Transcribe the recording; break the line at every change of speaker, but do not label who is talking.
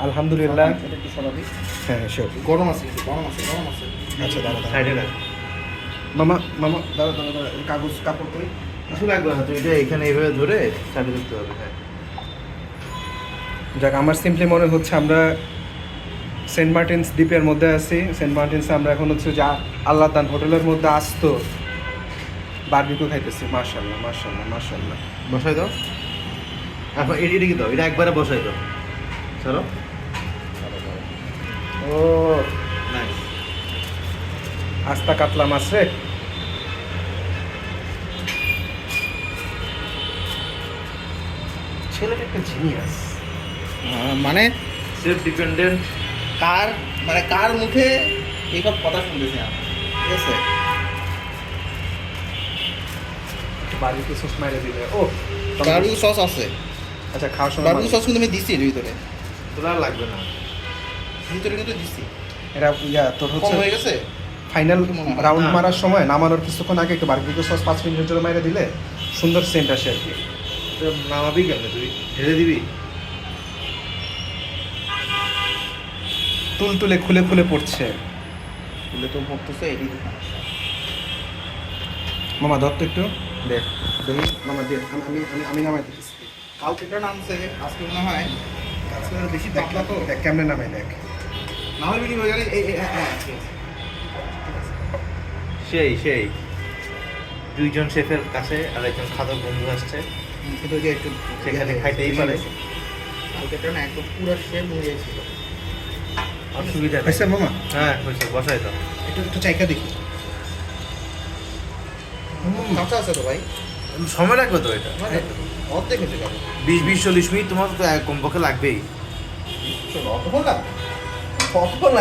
আলহামদুলিল্লাহ।
এটা কি স্বাভাবিক?
হ্যাঁ শিওর।
গরম আছে কিন্তু, গরম আছে, গরম আছে।
আচ্ছা দাঁড়া দাঁড়া।
সাইডে রাখ।
মামা মামা দাঁড়া দাঁড়া দাঁড়া, এই কাগজ কাপড় কই?
কিছু লাগবে না, তুই এটা এখানে এইভাবে ধরে চাবি করতে হবে। হ্যাঁ,
যাক, আমার সিম্পলি মনে হচ্ছে আমরা সেন্ট মার্টিনস দ্বীপের মধ্যে আছি। সেন্ট মার্টিনসে আমরা এখন হচ্ছে যে আল্লাহ দান হোটেলের মধ্যে আসতো বারবিকিউ খাইতেছি। মাশাআল্লাহ মাশাআল্লাহ মাশাআল্লাহ।
বসাই দাও। এখন এটা কি দাও, এটা একবারে বসাই দাও। চলো।
ও
নাইস।
আস্তা কাতলা মাছ রে। ছেলেটা একটা জিনিয়াস।
মানে
সেলফ ডিপেন্ডেন্ট।
কার মুখে এইসব কথা শুনতেছি আমি, ঠিক আছে?
বারবিকিউ সস মাইরে দিবে। ও
বারবিকিউ সস আছে,
আচ্ছা, খাওয়ার সময়
বারবিকিউ সস কিন্তু আমি দিচ্ছি এর ভিতরে,
তোর আর লাগবে না।
ভিতরে কিন্তু দিচ্ছি।
এটা ইয়া তোর
কম
হচ্ছে
হয়ে গেছে।
ফাইনাল রাউন্ড
না।
মারার সময় নামানোর কিছুক্ষণ আগে একটু বারবিকিউ সস 5 মিনিটের জন্য মাইরে দিলে সুন্দর সেন্ট আসে আর কি।
এটা নামাবি কেন, তুই ঢেলে দিবি?
তুলতুলে খুলে খুলে পড়ছে।
খুলে তো পড়তেছে, এটাই তো সমস্যা।
মামা দত্ত একটু দেখ দেখি। মামা দে, আমি নামাই দিচ্ছি।
কালকে এটা নামছে, আজকে মনে হয় আজকে আরো বেশি
দেখ
পাতলা তো।
দেখ কেমনে নামাই দেখ।
না হলে কি হয়ে গেলে হ্যাঁ ঠিক আছে।
সেই দুইজন শেফের কাছে আর একজন খাদক বন্ধু আসছে,
কিন্তু যে একটু
সেখানে খাইতেই পারে।
কালকে এটা না একদম পুরো শেপ হয়ে গেছিল।
অসুবিধা নেই।
হয়েছে মামা?
হ্যাঁ হয়েছে, বসাই দাও।
একটু একটু চাইকা দেখি।
কাঁচা আছে তো ভাই,
সময় লাগবে তো এটা।
অর্ধেক হয়েছে কেন?
20-40 মিনিট তোমার তো কমপক্ষে লাগবেই।
চলো অতক্ষণ লাগবে? কতক্ষণ লাগবে?